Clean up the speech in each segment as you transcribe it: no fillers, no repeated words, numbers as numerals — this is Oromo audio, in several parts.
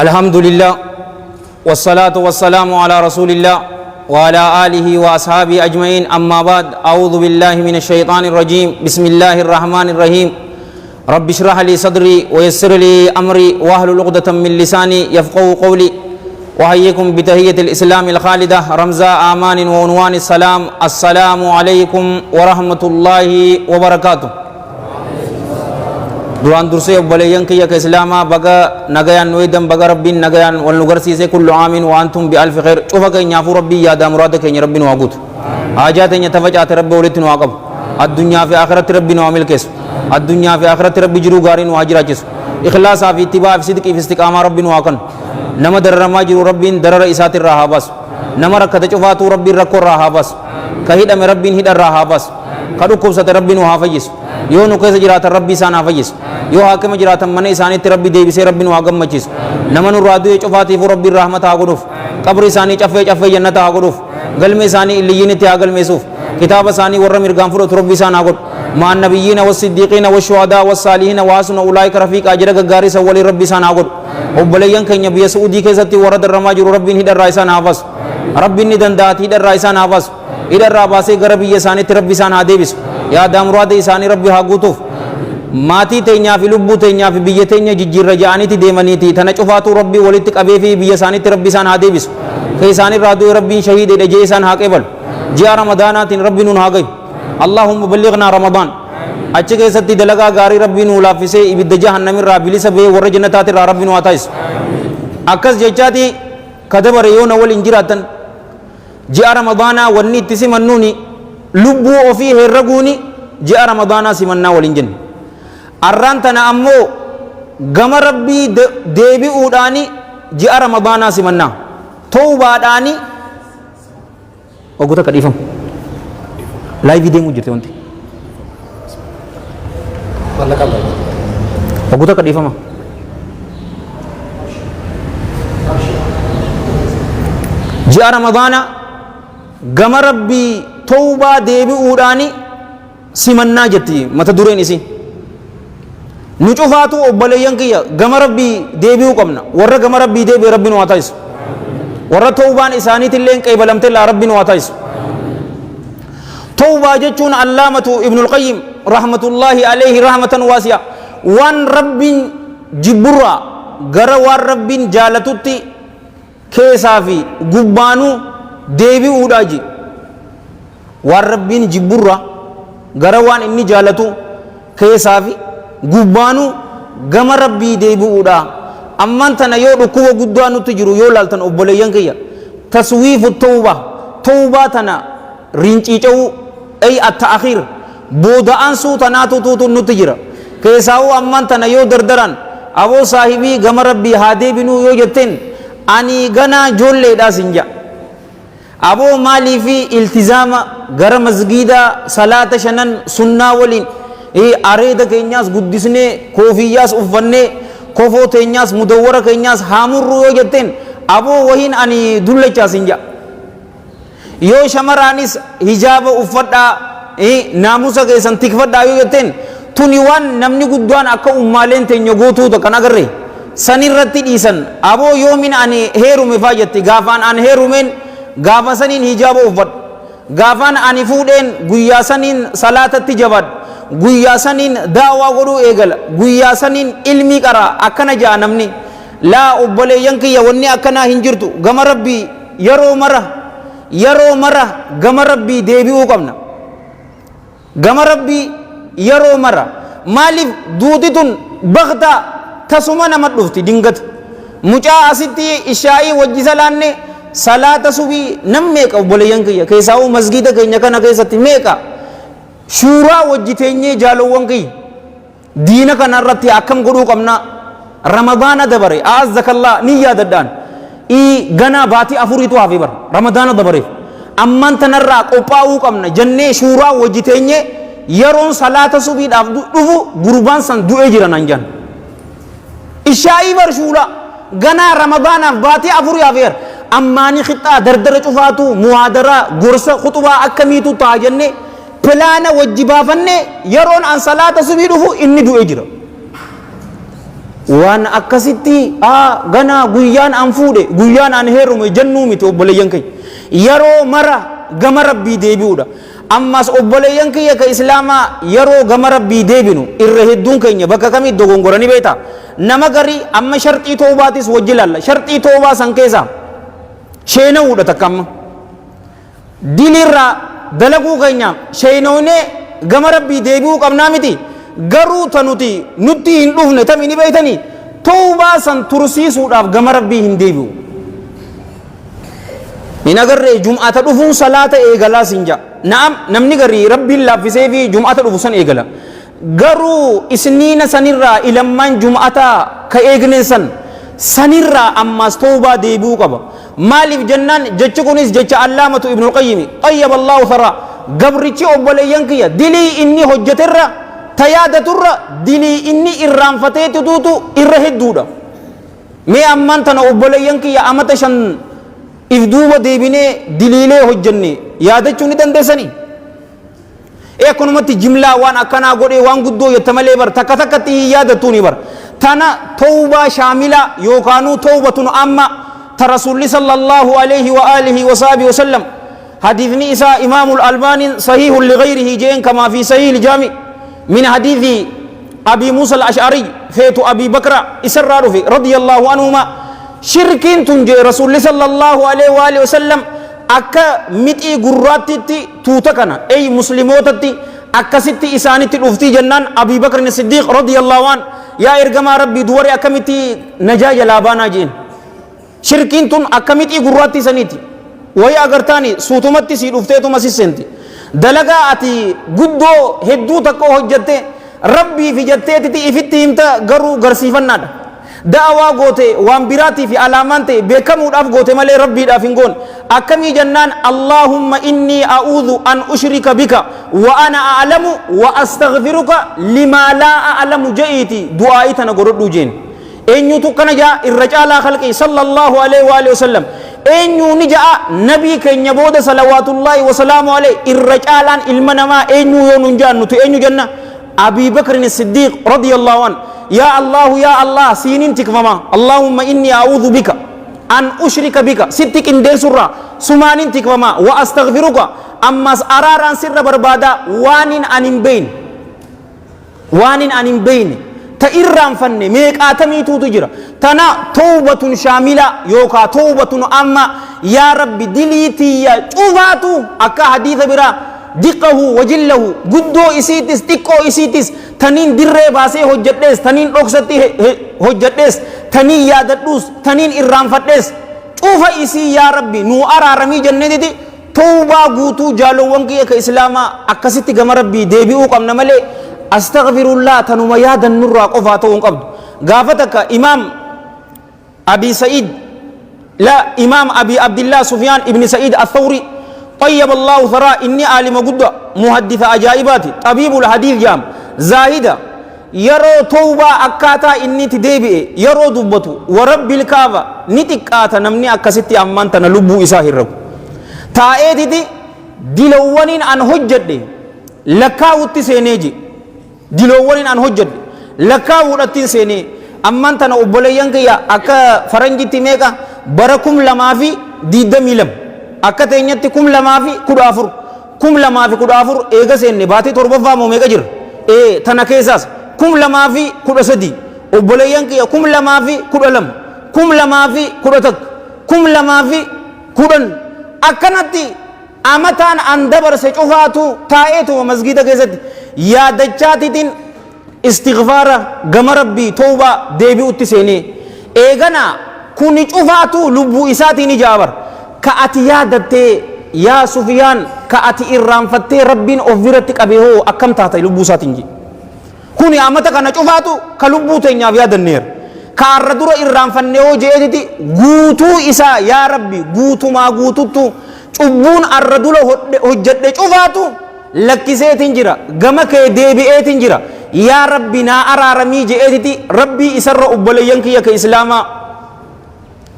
الحمد لله والصلاة والسلام على رسول الله وعلى آله وأصحابه أجمعين أما بعد أعوذ بالله من الشيطان الرجيم بسم الله الرحمن الرحيم رب اشرح لي صدري ويسر لي أمري واحلل عقدة من لساني يفقهوا قولي وحييكم بتحية الإسلام الخالدة رمزا آمان وعنوان السلام السلام عليكم ورحمة الله وبركاته duraan dursee obboleeyyan kiyya ka islaamaa baga nagayaan nu eedan baga rabbiin nagayaan wal nu garsiise kullu aamin wa antum bi alfi khair cufa keenyaafuu rabbii yaada muraada keenya rabbi nu haa guutu haajaa teenya tafacaate rabbi walitti nu haa qabu addunyaa fi akhiratti rabbi nu haa milkeessu addunyaa fi akhiratti rabbi jiruu gaarii nu haa jiraachisu ikhlaasaa fi ittibaa fi sidqii fi istiqaamaa rabbi nu haa kennu nama dararamaa jiru rabbiin darara isaatirraa haa baasu nama rakkate cufaatuu rabbiin rakkoorraa haa baasu ka hidhame rabbiin hidharraa haa baasu ka dhukkubsate rabbi nu haa fayyisu yoo nu keessa jiraatan rabbi isaan haa fayyisu yoo haakima jiraatan mana isaaniitti rabbi deebisee rabbi nu haa gammachiisu nama nurraa du'e cufaatiifuu rabbiin rahmata haa godhuuf qabri isaanii caffee jannata haa godhuuf galme isaanii illiyyiinitti haa galmeessuuf kitaaba isaanii warra mirgaan fudhatu rabbi isaan haa godhu ma'an nabiyyiina wassiddiiqiina washuhadaa wassaalihiina waasuna ulaa'ika rafiiqaa jira gaggaarii san waliin rabbi isaan haa godhu obboleeyyan keenya biyya su'udii keessatti warra darramaa jiru rabbiin hidharraa isaan haa baasu rabbiin ni danda'ati hidharraa isaan haa baasu hidharraa baasee gara biyya isaaniitti rabbi isaan haa deebisu yaada muraada isaanii rabbi haa guutuuf maatii teenyaa fi lubbuu teenyaa fi biyya teenya jijjiirra ja'aniiti deemaniiti tana cufaatuu rabbii walitti qabee fi biyya isaaniitti rabbi isaan haa deebisu ka isaanirraa du'e rabbiin shahiidedha jee isaan haa qeebalu ji'a ramadaanaatiin rabbi nuun haa gayu allahumma balliqnaa ramadaan achi keessatti dalagaa gaarii rabbii nuu laaffisee ibidda jahannamirraa bilisa ba'ee warra jannataatirraa rabbi nu haa taasisu akkas jechaati ka dabare yoo na waliin jiraatan ji'a ramadaanaa wanni itti simannuuni lubbuu ofii herraguuni ji'a ramadaanaa simannaa waliin jenne arraan tana ammoo gama rabbii deebi'uudhaani ji'a ramadaanaa simannaa tawbaadhaani oggota kadhiifamu laayivii deemuu jirte wanti oggota kadhiifama ji'a ramadaanaa gama rabbii tawbaa deebi'uudhaani simannaa jetti mata dureen isiin nu cufaatu obboleeyyan kiyya gama rabbii deebi'uu qabna warra gama rabbii deebi'e rabbi nu haa taasisu warra tawbaan isaaniitillee qeebalamte laa rabbi nu haa taasisu tawbaa jechuun allaamatu ibnul qayyim rahmatullaahi alayhi rahmatan waasi'a waan rabbiin jibburraa gara waan rabbiin jaalatutti keessaa fi gubbaanuu deebi'uudhaa ji waan rabbiin jibburraa gara waan inni jaalatu keessaa fi gubbaanuu gama rabbii deebi'uudha amman tana yoo dhukkuba guddaa nutti jiru yoo laaltan obboleeyyan kiyya taswiifu tawbaa tana rinciica'uu ay at-ta'khir booda'ansuu tanaatu tuutu nutti jira keessaa'uu amman tana yoo dardaran aboo saahibii gama rabbii haa deebinuu yoo jetteen ani ganaa joolleedhaa sinja aboo maalii fi iltizaama gara masgiida salaata shanan sunnaa waliin areeda keenyaas guddisnee koofiyyaas uffannee kofoo teenyaas mudawwara keenyaas haamurru yoo jetteen aboo wahiin ani dullachaas hin ja'a yoo shamaraanis hijaaba uffadhaa naamusa keessan tikfadhaa yoo jetteen tuni waan namni guddaan akka ummaaleen teenya gootuuta kan agarre sanirratti dhiisan aboo yoomin ani heerume faa jetti gaafaan an heerumeen gaafa saniin hijaaba uffadhu gaafaan ani fuudheen guyyaa saniin salaatatti jabaadhu guyyaa saniin daawaa godhuu eegala guyyaa saniin ilmii qaraa akkana ja'a namni laa obboleeyyan kiyya wanni akkanaa hin jirtu gama rabbii yeroo mara gama rabbii deebi'uu qabna gama rabbii yeroo mara maaliif duuti tun bakta tasuma nama dhufti dingata mucaa asitti ishaa'ii wajjisa laanne salaata subii nam meeqa obboleeyyan kiyya keessaa'uu masgiida keenya kana keessatti meeqa shuuraa wajjiteenyee jaalowwan kiyya diina kanarratti akkam godhuu qabna ramadaana dabare aazakallaa ni yaadadhaan ganaa baatii afuriitu hafe bara ramadaana dabareef amman tanarraa qophaa'uu qabna jennee shuuraa wajjiteenyee yeroon salaata subiidhaaf dhufu gurbaan san du'ee jiran anjan ishaa'ii bar shuuraa ganaa ramadaanaaf baatii afurii hafeera ammaani khixaa dardara cufaatu muhaadaraa gorsa khutubaa akkamiitu ta'a jennee pilaana wajji baafanne yeroon an salaata subii dhufu inni du'ee jira waan akkasitti ganaa guyyaan an fuudhe guyyaan an heerume jennuu miti obboleeyyan kiyya yeroo mara gama rabbii deebi'uudha ammas obboleeyyan kiyya ka islaamaa yeroo gama rabbii deebinu irra hedduun keenya bakka kamii dogongoranii beektaa nama garii amma sharxii toobaatis wajji laalla sharxii toobaa san keessaa sheena'uudha takka amma dilirraa dalaguu keenya sheenoonee gama rabbii deebi'uu qabnaa miti garuu tanuti nutti hin dhufne tamini beeytanii toobaa san tursiisuudhaaf gama rabbii hin deebi'u hin agarree jum'ata dhufuun salaata eegalaa sinja na'am namni garii rabbiin laaffisee fi jum'ata dhufu san eegala garuu isniina sanirraa ilammaan jum'ataa ka eegne sanirraa ammas toobaa deebi'uu qaba maaliif jennaan jechi kunis jecha allaamatu ibnul qayyimi qayyaba allahu tharaa gabrichi obboleeyyan kiyya dilii inni hojjeterra tayaadaturra dilii inni irraanfateeti tuutu irra hedduudha mee ammaan tana obboleeyyan kiyya amata 5 if duuba deebinee diliilee hojjenne yaadachuu ni dandeessanii akkanumatti jimlaa waan akkanaa godhee waan guddoo jetta malee bar takka takkatti hin yaadattuu ni bar tana tawbaa shaamila yookaanuu tawbatun amma ta rasuulli sallallahu alayhi wa alihi wa sahbihi wa sallam حديثني إساء إمام الألباني صحيح لغيره جين كما في صحيح الجامع من حديث أبي موسى الأشعري فيت أبي بكر إسرار في رضي الله عنهما شركين تنجي رسول صلى الله عليه وآله وسلم أكا متي قراتي توتكنا أي مسلموتتي أكا ستي إسانتي الأفتي جنان أبي بكر الصديق رضي الله عنه يا إرقما ربي دوري أكا متي نجاج لابانا جين شركين تن أكا متي قراتي سنيتي ويا أغرتاني سوتمتي سيد أفتيتو مسيسنتي دلقا أتي قدو هدو تكو هجتي ربي في جتيتي إفتي إمتا غرو غرسيفن نادا دعوا غوتي وانبراتي في علامانتي بكمود أف غوتي مالي ربي دافنغون أكمي جنان اللهم إني أعوذ أن أشرك بك وأنا أعلم وأستغفرك لما لا أعلم جئتي دعائتنا غردو جين أن يتوقنا جاء الرجال خلقي صلى الله عليه وآله وسلم eenyu ni ja'a nabii keenya booda salawaatullaahi wasalaamu alayhi irra caalaan ilma namaa eenyu yoo nun jaannutu eenyu jenna abii bakrin siddiiq radiyallaahu an yaa allahu yaa allah siinin tikfama allaahumma inni a'uudhu bika an ushrika bika sitti qindeessurraa sumaanin tikfama wa astaghfiruka ammas araaraan sirra barbaada waanin an hin beeyne ta irraan fanne meeqaatamiituutu jira tana tawbatun shaamila yookaa tawbatun amma yaa rabbi diliitiyya cufaatu akka hadiisa biraa diqqahu wajillahu guddoo isiitis xiqqoo isiitis taniin dirree baasee hojjedhees taniin dhoksatti hojjedhees taniin yaadadhuus taniin irraanfadhees cufa isii yaa rabbi nuu araaramii jennetiti tawbaa guutuu jaalowwan kiyya ka islaamaa akkasitti gama rabbii deebi'uu qabna malee أستغفر الله تنوم يادا نرى قفاته قبض قافتك إمام أبي سعيد لا إمام أبي عبد الله سفيان ابن سعيد الثوري طيب الله ثرى إني عالم قد محدث أجائباتي طبيب الحديث جام زاهدة يرو توبة أكاتا إني تديبئ يرو دبتو ورب الكافة نتكاتا نمني أكستي أمان تنلبو إساهر رب تائدي دلوانين عن حجد لكاوتي سينيجي dilowwanin an hojjedhe lakkaa fuudhattiin seenee amman tana obboleeyyan kiyya akka faranjitti meeqa bara 2022 akka teenyatti 2014 eega seenne baatii torbaffaa moo meeqa jira tana keessaas 2013 obboleeyyan kiyya 2012 2011 2010 akkanatti amataan an dabarse cufaatu taa'eetuma masgida keessatti yaadachaatiitiin istighfaara gama rabbii tawbaa deebi'utti seenee eegana kuni cufaatu lubbuu isaatiin ijaabar ka ati yaadattee yaa sufiyaan ka ati irraanfattee rabbiin of biratti qabee hoo akkam taata lubbuu isaatiin ji kuni amata kana cufaatu ka lubbuu teenyaaf yaadanneera ka arra dura irraanfannee hoo je'eetiti guutuu isaa yaa rabbi guutumaa guututtu cubbuun arra dura hojjedhe cufaatu lakkiseetiin jira gama kee deebi'eetiin jira yaa rabbi naa araaramii je'eetiti rabbii isarra obboleeyyan kiyya ka islaamaa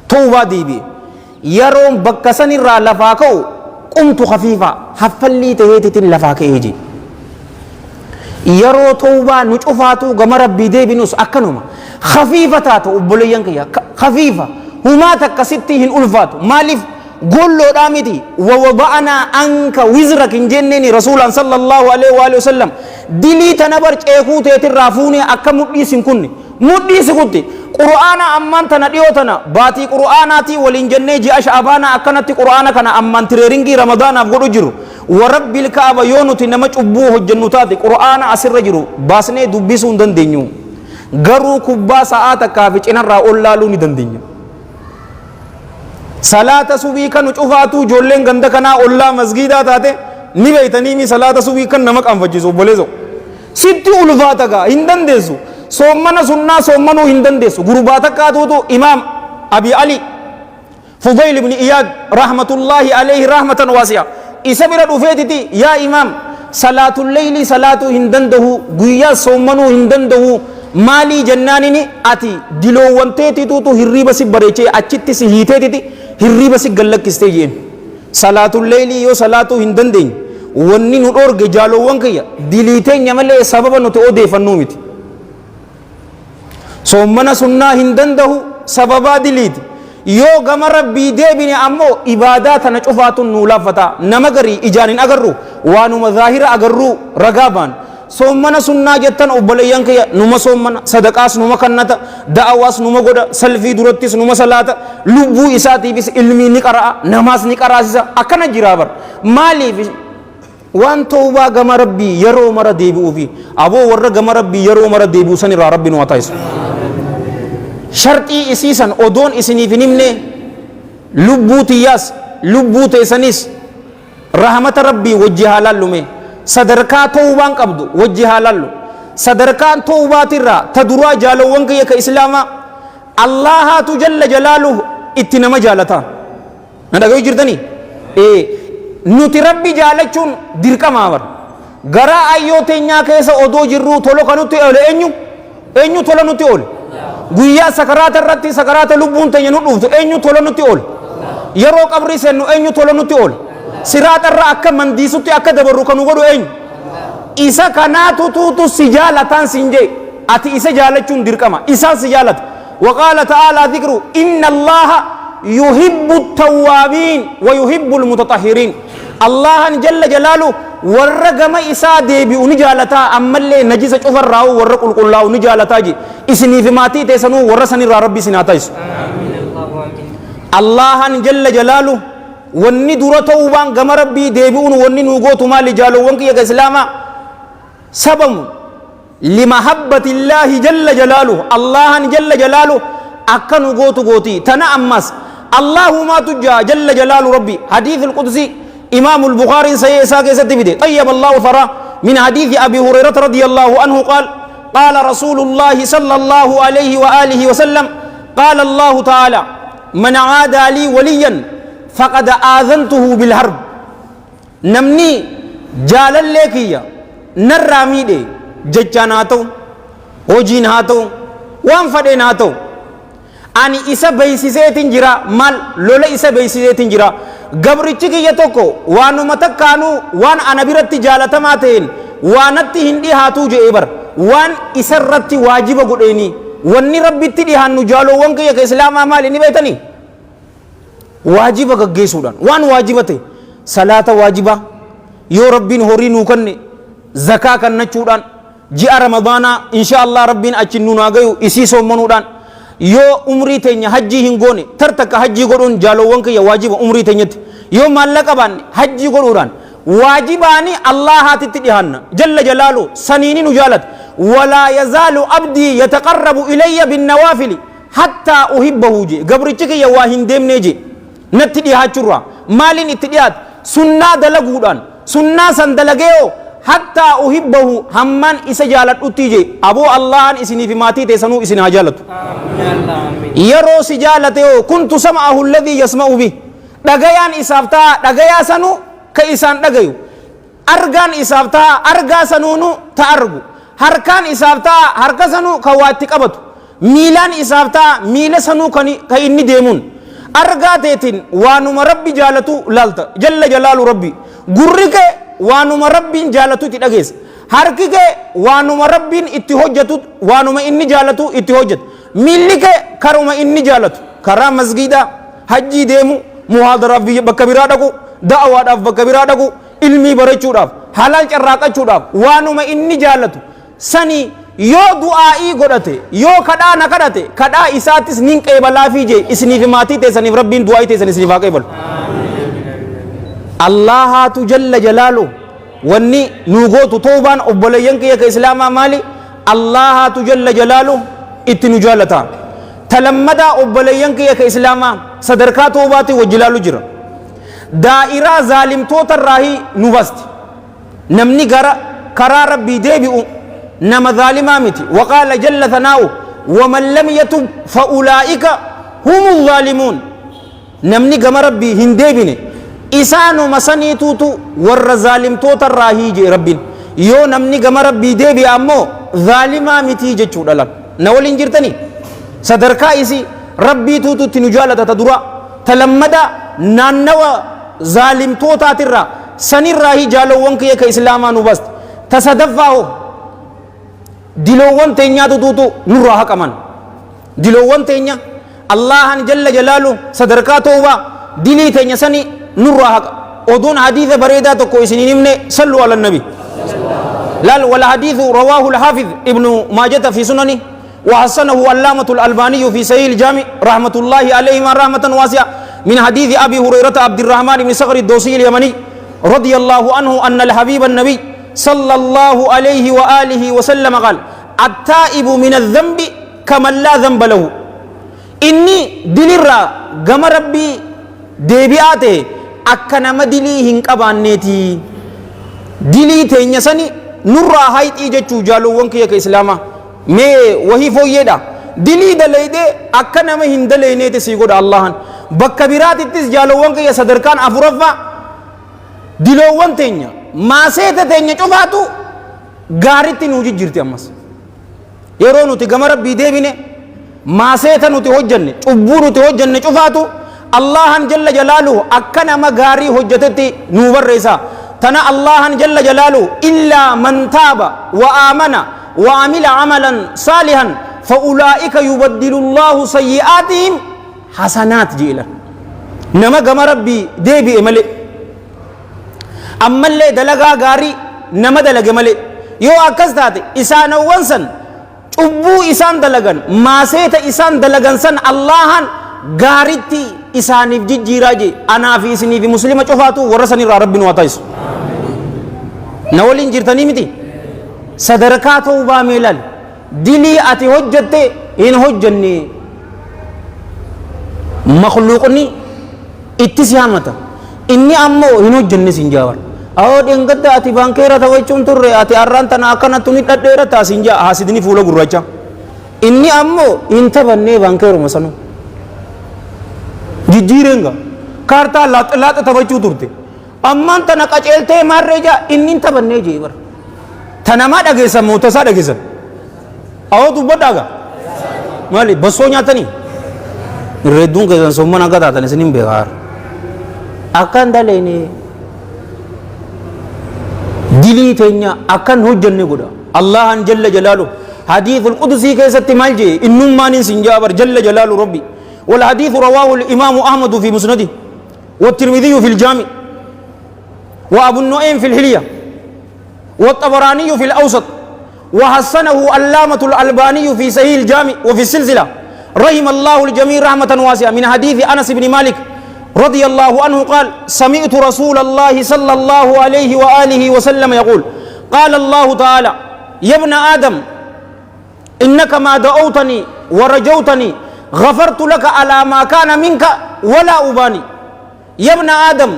tawbaa deebi'e yeroon bakka sanirraa lafaa ka'u qumtu khafiifaa haffallii ta'eetitiin lafaa ka'ee je yeroo tawbaa nu cufaatu gama rabbii deebinus akkanuma khafiifa taatu obboleeyyan kiyya khafiifa humaa takka sitti hin ulfaatu maaliif golloodhaa miti wawada'anaa anka wizrak hin jenneeni rasuulaan sallallahu alaihi wa sallam dilii tana bar ceekuu teetirraa fuunee akka mudhiisin kunne mudhiisi kutti qur'aana ammaan tana dhiyoo tana baatii qur'aanaatii waliin jennee ji'a sha'abaanaa akkanatti qur'aana kana ammaan tireeringii ramadaanaaf godhu jiru warabbil kaaba yoo nuti nama cubbuu hojjennu taate qur'aana asirra jiru baasnee dubbisuu hin dandeenyu garuu kubbaa sa'aa takkaa fi cinarraa ol laaluu ni dandeenya salaata subii kan cufaatu ijoolleen ganda kanaa ollaa masgiidaa taate ni beeytanii mi salaata subii kan nama qaanfachiisu obboleeso sitti ulfaata gaa hin dandeessu soomana sunnaa soomanuu hin dandeessu gurbaa takkaatuutu imaam abi ali fudayl ibn iyaad rahmatullahi alayhi rahmatan waasi'a isa bira dhufeetiti yaa imaam salaatul leyli salaatuu hin dandahu guyyaa soomanuu hin dandahu maalii jennaanini ati diloowwanteetituutu hirriiba si bareechee achitti si hiiteetiti hirriiba si gallakkistee jeen salaatul leyli yoo salaatuu hin dandeenye wanni nu dhorge jaaloowwan kiyya diliiteenya malee sababa nuti odeeffannuu miti soomana sunnaa hin dandahu sababaa diliiti yoo gama rabbii deebine ammoo ibaadaa tana cufaatun nuu laaffata nama garii ijaan hin agarru waanuma zaahira agarru ragaa baan soomana sunnaa jettan obboleeyyan kiyya numa soomana sadaqaas numa kannata da'awaas numa godha salfii durattis numa salaata lubbuu isaatiifis ilmii ni qara'a namaas ni qaraasisa akkana jiraa bar maaliif waan tawbaa gama rabbii yeroo mara deebi'uufi aboo warra gama rabbii yeroo mara deebi'u san irraa rabbi nu haa taasisu sharxii isiisan odoon isiniif hin himne lubbuu tiyyaas lubbuu teessanis rahmata rabbii wajji haa laallume sadarkaa tawbaan qabdu wajji haa laallu sadarkaan tawbaatirraa ta duraa jaalowwan kiyya ka islaamaa allahaatu jalla jalaaluhu itti nama jaalataa na dhagayu jirtanii nuti rabbi jaalachuun dirqamaa bar garaa ayyoo teenyaa keessa odoo jirruu tolo kanutti oole eenyu tola nutti oole guyyaa sakaraata irratti sakaraata lubbuun teenya nu dhuftu eenyu tola nutti oole yeroo qabrii seennu eenyu tola nutti oole siraata irra akka mandiisutti akka dabarru kanu godhu eenyu isa kanaatu tuutu si jaalataan siin jee ati isa jaalachuun dirqama isaan si jaalata waqaala ta'aalaa dhikru inna allaha yuhibbu tawwaabiin wa yuhibbu almutatahhiriin allahan jalla jalaalu warra gama isaa deebi'u ni jaalataa ammallee najisa cufarraa'u warra qulqullaa'u ni jaalataa je isiniif maatii teessanuu warra sanirraa rabbi isin haa taasisu allahan jalla jalaalu wanni dura ta'uubaan gama rabbii deebi'uun wanni nuu gootu maali jaalowwan kiyya ka islaamaa sababu limahabbatillaahi jalla jalaalu allahan jalla jalaalu akka nu gootu gooti tana ammas allahu maa tujjaa jalla jalaalu rabbi hadiith alqudsi إمام البخاري سيساق ستفيده طيب الله ثرى من حديث أبي هريرة رضي الله عنه قال قال رسول الله صلى الله عليه وآله وسلم قال الله تعالى من عادى لي وليا فقد آذنته بالحرب نمني جال الليكية نرامي دي ججاناتو وجيناتو وانفديناتو ani isa beeysiseetin jira mal lola isa beeysiseetin jira gabrichi kiyya tokko waanuma takkaanuu waan ana biratti jaalatamaa ta'een waanatti hin dhihaatuu je'ee bar waan isarratti waajiba godheeni wanni rabbitti dhihaannu jaalowwan kiyya ka islaamaa maali ni beeytanii waajiba gaggeessuudhaan waan waajiba ta'e salaata waajiba yoo rabbiin horii nuu kanne zakaa kannachuudhaan ji'a ramadaanaa insha Allah rabbiin achin nu naa gayu isii soommanuudhaan yoo umrii teenya hajjii hin goone tartakka hajjii godhuun jaalowwan kiyya waajiba umrii teenyatti yoo maallaqa baanne hajjii godhuudhaan waajibaani allahaatitti dhihaanna jalla jalaalu saniini nu jaalata walaa yazaalu abdii yataqarrabu ilayya binnawaafili hattaa uhibbahu je gabrichi kiyya waa hin deemnee je natti dhihaachurraa maaliin itti dhihaat sunnaa dalaguudhaan sunnaa san dalageeoo حتى أحبه همّن إسا جالت أتيجي أبو الله إسني في ماتي تسنو إسنا جالت يرو سجالته كنت سمعه الذي يسمع به دغيان إسافتا دغيا سنو كإسان دغيو أرغان إسافتا أرغا سنونو تأرغو هركان إسافتا هركا سنو كواتي قبط ميلان إسافتا ميل سنو كإني ديمون أرغا تيتين وانو مربي جالتو لالتا جل جلال ربي غرّك waanuma rabbiin jaalatu dhageessa harki kee waanuma rabbiin itti hojjetu waanuma inni jaalatu itti hojjetu ملك كرم إني جالت كرام مسجدا حجي ديمو محاضرة في بكبيرة دكو دعوة في بكبيرة دكو علمي بريچو داف حلال چراقچو داف وانما إني جالت سني يو دعائي godhate يو kada na kadate kada isatis nin qeebala fi je isni fi mati te sanif rabbin du'ai te sanif fa qeebal Allah tu jalla jalalu wanni nugotu tawban obboleyan ke islama mali Allah tu jalla jalalu itnu jalata talammada obboleyan ke islama sadarka tawbati wajlalu jira daira zalim totarrahi nubast namni gara kara rabbi debi'u نما ظالما متي وقال جل ثناؤه ومن لم يتب فأولئك هم الظالمون نمني قم ربي هندبني إسانو مساني توتو ور ظالم توت الراهيج ربين يو نمني قم ربي ديبي أمو ظالما متي جتشو دلق نولين جرتني صدركا إسي ربي توتو تنجالة تدرا تلمدا نانوا ظالم توتا ترى سني الراهي جالو وانك يك إسلاما نبست تصدفاو diloowwan teenyaatu tuutu nurraa haqaman diloowwan teenya Allahan jalla jalaalu sadarkaa tawbaa dilii teenya sani nurraa haqa oduun hadiisa bareedaa tokko isiniin himne sallu ala nabi lal wal hadiithu rawaahu al-hafiz ibnu maajata fi sunani wa hasanahu allamatu al-albani fi sahih al-jami rahmatullahi alayhi ma rahmatan wasi'a min hadithi abi hurairah abdurrahman ibn sakhr ad-dawsi al-yamani radiyallahu anhu anna al-habib an-nabi صلى الله عليه وآله وسلم قال التائب من الذنب كمن لا ذنب له إني دلرا قم ربي ديبياته أكنا مدلي هنك أبانيتي دلي تينيساني نرى هايت إيجا جالو وانك يك إسلاما مي وهي فويدا دلي دليده أكنا مهن دلينيتي سيقود الله بكبيرات إتس جالو وانك يصدركان أفرفا دلو وان تينيا maaseeta teenya cufaatu gaaritti nu jijjiirti ammas yeroo nuti gama rabbii deebine maaseeta nuti hojjanne cubbuu nuti hojjanne cufaatu Allahan jalla jalaaluhu akka nama gaarii hojjatetti nu barreessa tana Allahan jalla jalaaluhu illaa man taaba wa aamana wa amila amalan saalihan fa ulaa'ika yubaddilu Allahu sayyi'aatihim hasanaat ji'ila nama gama rabbii deebi'e malee ammallee dalagaa gaarii nama dalage malee yoo akkas taate isaanowwan san cubbuu isaan dalagan maaseeta isaan dalagan san Allahan gaaritti isaaniif jijjiiraa je anaa fi isinii fi muslima cufaatu warra sanirraa rabbiin waa ta'isu na waliin jirtanii miti sadarkaa tawbaa meelal dilii ati hojjatte hin hojjanne makhluuqni itti si hamata inni ammoo hin hojjanne sin jaawar awoo dhengadda ati baankeera tawachuun turre ati arraan tana akkanattu ni dhadheera taasin jaa haasidni fuula gurracha inni ammoo hin taphannee baankeeruma sanu jijjiirenga kaartaa laaxa taphachuu turte ammaan tana qaceeltee maarree jaa inni hin taphannee jee bar tanamaa dhageessan mootasaa dhageessan awoo dubbadhaaga maali bassoo nyaatanii irreedduun keessan somman akka taatan isin hin beekaar akan dalene dili tenya akan hujjanne goda Allahan jalla jalalu hadithul qudsi kaysatti malje innum manin sinjabar jalla jalalu rabbi wal hadith rawahu al imam ahmad fi musnadi wa tirmidhi fi al jami wa abu nu'aym fi al hilya wa tabarani fi al awsat wa hasanahu allamatu al albani fi sahih al jami wa fi silsila rahim Allah al jami' rahmatan wasi'a min hadith Anas ibn Malik رضي الله عنه قال سمعت رسول الله صلى الله عليه وآله وسلم يقول قال الله تعالى يا ابن آدم إنك ما دعوتني ورجوتني غفرت لك على ما كان منك ولا أباني يا ابن آدم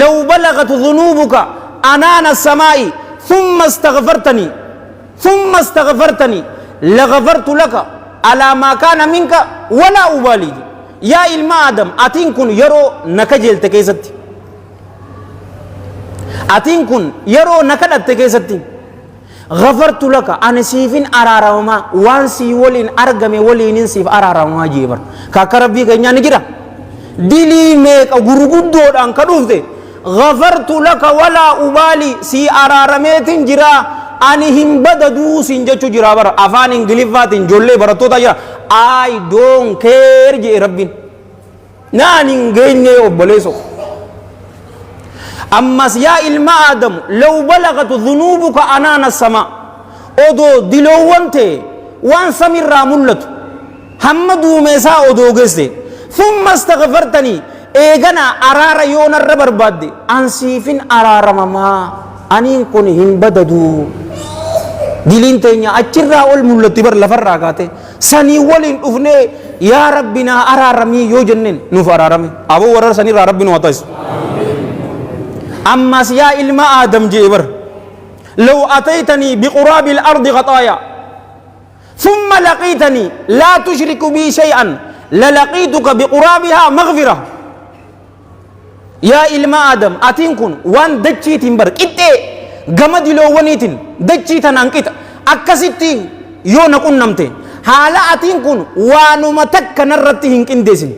لو بلغت ذنوبك أنان السماء ثم استغفرتني لغفرت لك على ما كان منك ولا أبالي يا إلما آدم أتين كن يرو نكجل تكيستي أتين كن يرو نكدت تكيستي غفرت لك أنا سيفين أرارهما وان سي ولين أرغمي ولين سيف أرارهما جيبر كاكربي كنيا نجرا دلي ميك غرغد دور أن كدوفته غفرت لك ولا أبالي سي أرارميتين جرا أني هم بددو سنجتشو جرا بر أفان إنجليفات جولي برتو تاجا I don't care je rabbin naan hin geenye obboleeso ammas yaa ilma aadamu law balagatu dhunubuka anaana sama odoo diloowwan ta'e waan samirraa mul'atu hamma duumeesaa odoo geesse thumma astaghfartanii eegana araara yoo narra barbaadde ansiifin araaramamaa aniin kun hin badadu diliin teenya achirraa ol mul'atti bar lafarraa kaate sanii waliin dhufnee yaa rabbi naa araaramii yoo jenneen nuuf araarame aboo warra sanirraa rabbi nu haa taasisu ammas yaa ilma aadam jee bar law ataytanii biquraabi al-ardi khataaya ثم لقيتني لا تشرك بي شيئا للقيتك بقرابها مغفرة يا إلما آدم أتنكن وان دجيتين بر كتة جمد لو ونيتين دجيتن أنكت أكسيتين يونا كن نمتين حالا أتنكن وانو متك نرتين كندسين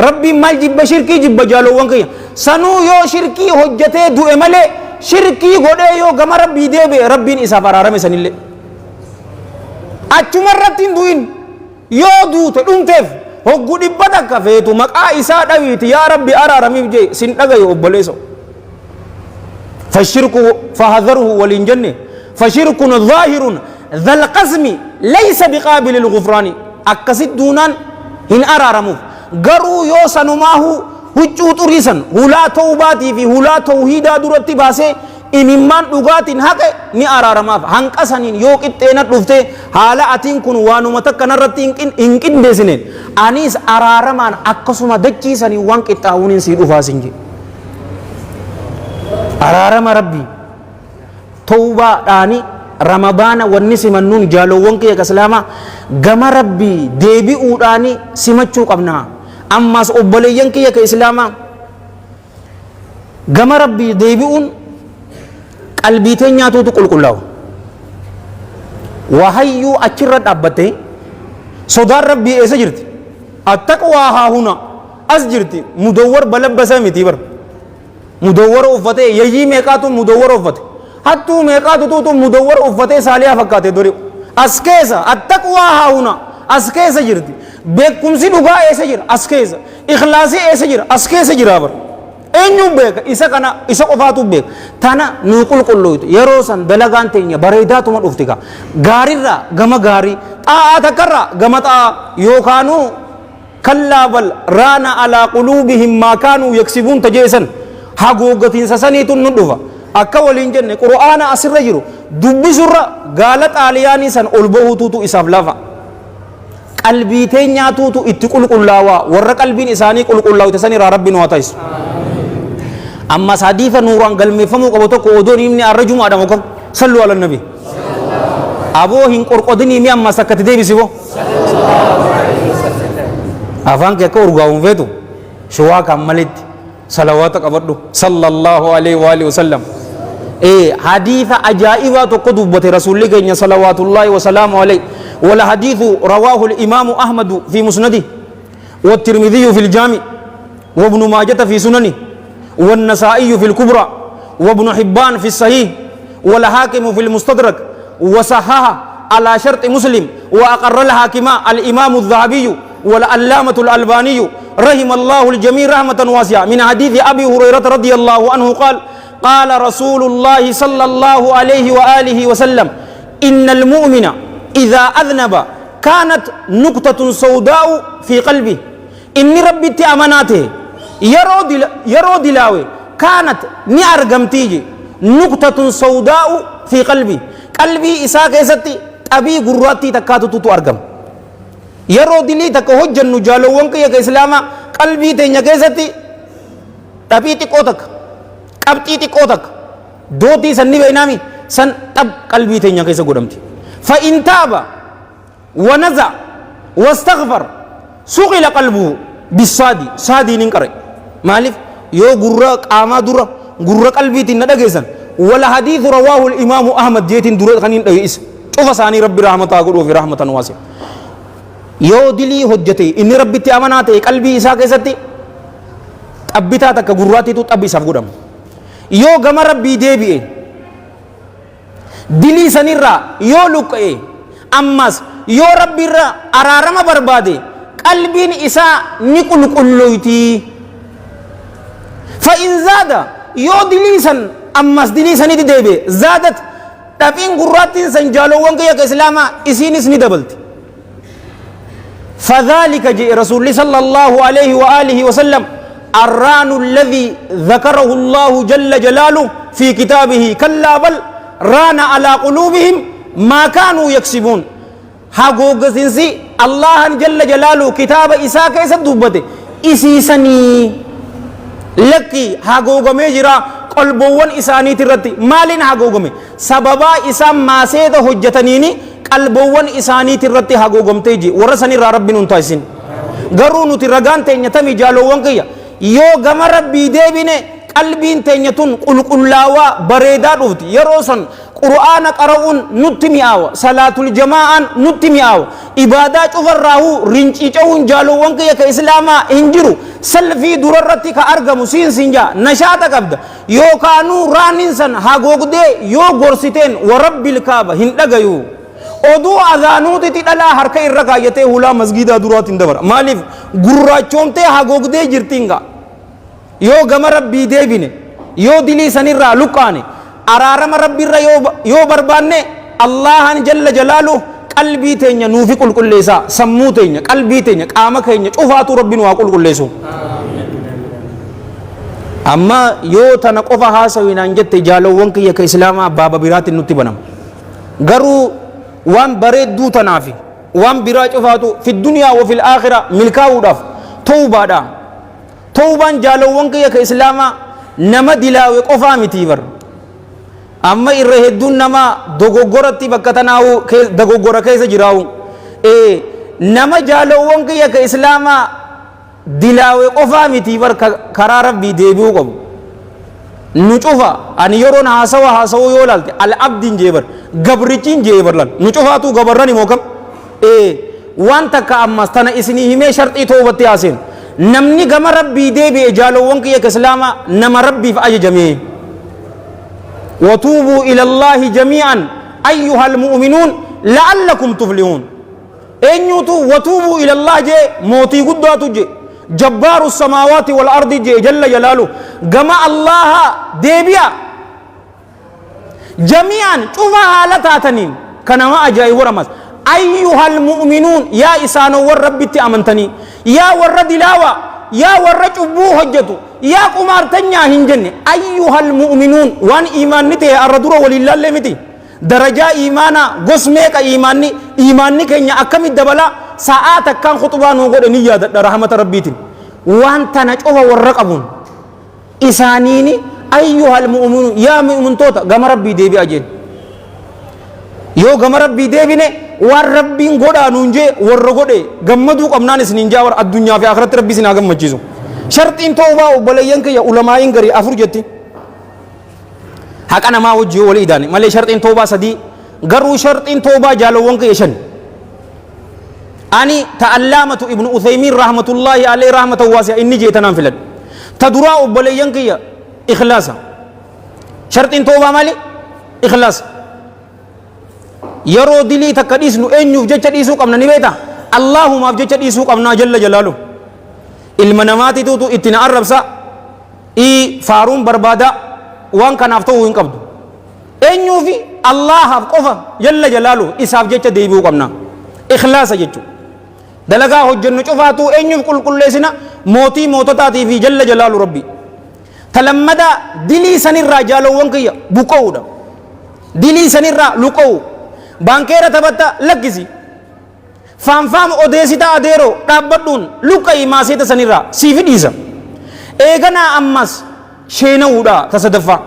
ربي مال جب شركي جب جالو وانكي سنو يو شركي حجته دو امالي شركي غده يو جم ربي ديبه ربي إسافر آرامي سنيلي achumarratti hin du'in yoo duute dhumteef hoggu dhibba takka feetu maqaa isaa dhawiiti yaa rabbi araaramiif jee sin dhagaye obboleeso fashirku fahadharuhu waliin jenne fashirkun dhaahirun dhal qasmi laysa biqaabili lgufraani akkasit duunaan hin araaramuuf garuu yoo sanumaahu huccuu xuriisan hulaa tawbaatii fi hulaa tawhiidaa duratti baasee imimmaan dhugaatiin haqe ni araaramaaf hanqasaniin yoo qixxeena dhufte haala atiin kun waanuma takka narratti hin qindeessineen anis araaramaan akkasuma dachiisanii waan qixxaawuniin sii dhufaasin je araarama rabbii tawbaadhaani ramadaana wanni simannuun jaalowwan kiyya islaamaa gama rabbii deebi'uudhaani simachuu qabna ammas obboleeyyan kiyya islaamaa gama rabbii deebi'uun qalbii teenyaatuutu qulqullaa'u wahayyuu achirra dhaabbatte sodaan rabbii eessa jirti attaqwaa haahuna as jirti mudawwar balabbasa miti bar mudawwara uffatee yayyii meeqaatu mudawwara uffate hattuu meeqaatu tuutu mudawwara uffatee saaliyaa fakkaate dori as keessa attaqwaa haahuna as keessa jirti beekumsi dhugaa eessa jira as keessa ikhlaasii eessa jira as keessa jira bar eenyu beeka isa kana isa qofaatu beeka tana nu qulqullooytu yeroo san dalagaan teenya bareedaatuma dhufti ka gaarirraa gama gaarii xaa'aa takkarraa gama xaa'aa yookaanuu kallaa bal raana alaa quluubihim maa kaanuu yaksibuun tajeesan haguuggatiinsa saniitu nu dhufa akka waliin jenne qur'aana asirra jiru dubbisurra gaala xaaliyaanii san ol bahuutuutu isaaf lafa qalbii teenyaatuutu itti qulqullaawaa warra qalbiin isaanii qulqullaawite sanirraa rabbi nu haa taasisu أما حديث نوران قال مفهمه قبضه كودون يمني الرجوم آدم وكم صلوا على النبي أبو هين قرقدني مي أما سكت دي بسيبو أفان كي كورغاون فيتو شوا كملت صلواتك أبدو صلى الله عليه وآله وسلم إيه حديث أجائبا تقدوبة رسول الله صلوات الله وسلامه عليه ولا حديث رواه الإمام أحمد في مسنده والترمذي في الجامع وابن ماجة في سننه والنسائي في الكبرى وابن حبان في الصحيح والحاكم في المستدرك وصححه على شرط مسلم وأقر الحاكم الإمام الذهبي والعلامة الألباني رحم الله الجميع رحمة واسعة من حديث أبي هريرة رضي الله عنه قال قال رسول الله صلى الله عليه وآله وسلم إن المؤمن إذا أذنب كانت نقطة سوداء في قلبه إن ربي تأمناته yeroo dilaawe kaanat ni argamtiiji nuqtatun sawdaa'u fi qalbii qalbii isaa keessatti xabii gurraattii takkaatutu argama yeroo dilii takka hojjannu jaalowwan kiyya islaamaa qalbii teenya keessatti xabii xiqqoo takka qabxii xiqqoo takka dootii san ni beeynaami san xab qalbii teenya keessa godhamti fa in taaba wa naza wastaghfar suqila qalbuhu bisaadi saadiin hin qare مالف يو غرة قاما درة غرة قلبي تنا دعيسن ولا حديث رواه الإمام أحمد جيتين درة خنين دعيس شوف ساني ربي رحمة أقول وفي رحمة واسع يو دلي حجتي إن ربي تأمناته قلبي إسحاق إساتي أبيتا تك غراتي تو أبي سافقودم يو غم ربي دبي دلي سنيرا يو لوك أماس يو ربي را أرارما بربادي قلبين إساء نقل قلويتي فإن زاد يو دليسا أمس دليسا ندي ديبي زادت تفين قراتين سنجالو وانك يا كإسلاما إسينس ندبلت فذلك جاء رسول الله صلى الله عليه وآله وسلم الران الذي ذكره الله جل جلاله في كتابه كلا بل ران على قلوبهم ما كانوا يكسبون حقوق سنسي الله جل جلاله كتاب إساء كيسا دوبته إسي سني لكي حقوق ميجرا قلبوان إساني ترتي مالين حقوق مي سببا إسام ما سيد حجتنيني قلبوان إساني ترتي حقوق متيجي ورسني رب ننتايسين غرو نتي رغان تيني تمي جالوان كيا يو غم ربي ديبيني قلبين تيني تون قل قلاوا بريدا دوتي يروسن قرآن قرؤون نتمي آو صلاة الجماعة نتمي آو إبادات أفرّاهو رنچي چون جالو وانك يك إسلاما انجرو سلفي دررتي كأرغم سين سنجا نشاطة قبدا يو كانو راننسن هاگوگ دي يو غرسيتين ورب الكعبة هندگا يو oduu azaanutitti dhalaa harka irra kaayyatee hulaa masgiidaa duraatiin dabara maaliif gurraachoomtee hagoogdee jirtinga yoo gama rabbii deebine yoo dilii sanirraa luqqaane araarama rabbiirra yoo barbaanne allahan jalla jalaaluhu qalbii teenya nuufi qulqulleessaa sammuu teenya qalbii teenya qaama keenya cufaatu rabbiin waa qulqulleessu amma yoo tana qofa haasawinaan jette jaalawwan kiyya ka islaamaa baaba biraatiin nutti banama garuu وان بريد دو تنافي وان براج فاتو في الدنيا وفي الآخرة ملكاو داف توبة دا توبة جالو وانك يك إسلاما نما دلاوي قفا متيبر أما إرهدون نما دوغورتي بكتناو دوغورا كيس جراو نما جالو وانك يك إسلاما دلاوي قفا متيبر كرارب بي ديبيو قبو نچوفا ان يرون هاسوا يولالت العبدين جبر غبرچين جبر لن نچوفا تو غبرني موكم وان تك امستنا اسني همي شرطي توبتي اسين نمني غم ربي دي بي جالو وانك يك اسلاما نم ربي فاج جميع وتوبوا الى الله جميعا ايها المؤمنون لعلكم تفلحون انيتو وتوبوا الى الله جي موتي قداتو جي جبار السماوات والأرض جل جلاله جمع الله ديبيا جميعا شوف حالتاتنين كنما أجاي ورمز أيها المؤمنون يا إسان والرب تأمنتني يا ورد دلاوة يا ورد أبو حجتو يا قمار تنيا هنجني أيها المؤمنون وان إيمان نتي الردور ولله لمتي درجة إيمانا قسمك إيماني كنيا أكمل دبلا ساعات كان خطبان وقول نية رحمة ربيتين وانت نجوه والرقبون إسانيني أيها المؤمنون يا مؤمن توتا قام ربي ديبي أجين يو قام ربي ديبي نه والربين قودا نونجي والرقودي قمدو قمنا نسنينجا ور الدنيا في آخرت ربي سنا قم مجيزو شرطين توبا وبليانك يا علماء غري أفر جتي حق أنا ما وجه ولي داني مالي شرطين توبا سدي غرو شرطين توبا جالو وانك يشن أني تعلامة ابن عثيمين رحمة الله عليه رحمة واسعة إني جيتنا فلد تدراء بليانك يا إخلاصا شرطين توبا مالي إخلاص يرو دلي تكديس نو أين يفجج ديسوك أمنا نبيتا اللهم أفجج ديسوك أمنا جل جلاله المنامات تو اتنا الربسا فارون بربادا وان كان أفتو وين قبضو أين يفي الله أفقفا جل جلاله إساف جج ديبوك أمنا إخلاصا ججو دلقا حجن شفاتو أين يفقل كل سنة موتي موتتاتي في جل جلال ربي تلمدا دلي سنر جالو وانكيا بوكودا دلي سنر لوكو بانكيرا تبتا لكزي فام اوديسيتا اديرو تابدون لوكاي ماسيتا سنر سيفي ديزا ايغنا امس شينودا تصدفا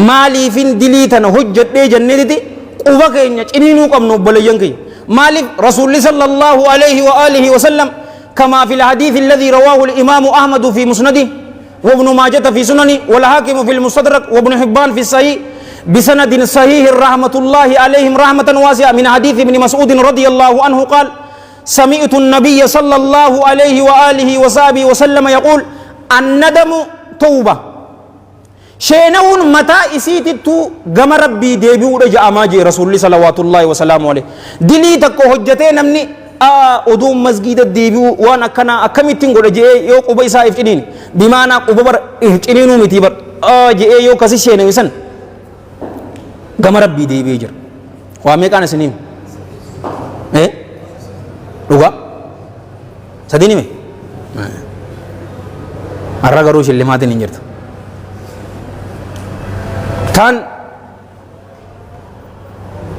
مالي فين دلي تن حجت دي جنيتي قوبا كينيا چنينو قمنو بليانكي مالك رسول صلى الله عليه وآله وسلم كما في الحديث الذي رواه الإمام أحمد في مسنده وابن ماجة في سننه والحاكم في المستدرك وابن حبان في الصحيح بسند صحيح رحمة الله عليهم رحمة واسعة من حديث ابن مسعود رضي الله عنه قال سمعت النبي صلى الله عليه وآله وصحبه وسلم يقول الندم توبة sheenawun mataa isiitittu gama rabbii deebi'uudha ja'amaa jee rasuulli salawaatullaahi wasalaamu alayhi. Dilii takko hojjetee namni oduun masgiida deebi'u waan akkanaa akkamittiin godha jee yoo quba isaa if ciniin bimaanaa quba bar ciniinuu miti bar jee yoo kasi sheenawisan gama rabbii deebi'ee jira. Waa meeqaan isiniin dhugaa sadii nime har'a garuu shillimaatiin hin jirtu. Tan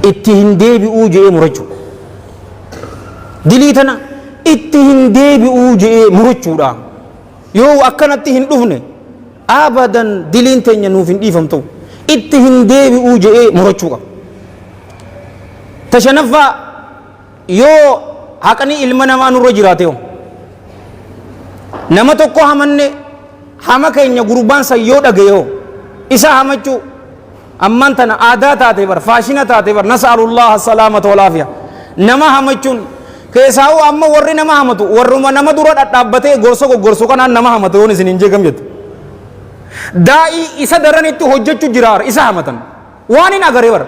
itti hin deebi'uu jee murachuu dilii tana itti hin deebi'uu jee murachuudha. Yoo akkanatti hin dhufne abadan diliin teenya nuuf hin dhiifamtu. Itti hin deebi'uu jee murachuu qaba. Tashanaffaa yoo haqanii ilma namaa nurra jiraate nama tokko hamanne hama keenya gurbaan san yoo dhagaye isa hamachuu amman tana aadaa taate bar faashina taate bar nas'alullah as-salamata wal afiya. Nama hamachuun keessaa'u amma warri nama hamatu warruma nama dura dhadhaabbatee gorsu kanaan nama hamatu yoon isin hin jeeqam jettu. Daa'ii isa daranitti hojjechuu jiraar isa hamatan waan hin agaree bar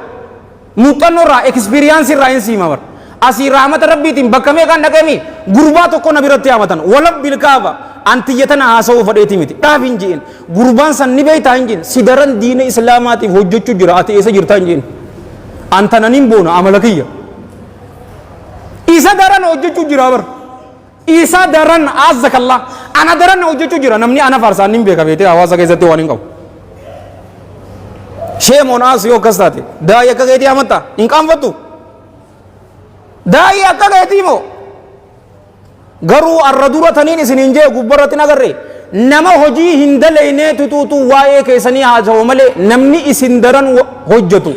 muuxannoo irraa ekspiriyaansii irraa hin siima bar asii rahmata rabbiitiin bakka meeqaan dhaqanii gurbaa tokko na biratti hamatan walab bilkaaba antiyyatana haasa'uu fadheeti miti dhaaf hin jeen gurbaan san ni beeytaa hin jeen si daran diina islaamaatiif hojjechuu jira ati eessa jirtaa hin jeen antananiin boona amala kiyya isa daran hojjechuu jira bar isa daran azzakallaa ana daran hojjechuu jira namni ana faarsaan hin beeka beete hawaasa keessatti waan hin qabu. Sheemoon as yoo akkas taate daa'ii akka keetii hamatta hin qaanfattu daa'ii akka keetii moo garuu arra dura taniin isin hin jee gubbarratti nagarre nama hojii hin dalaynee tutuutu waa'ee keessanii haasa'u malee namni isin daran hojjetu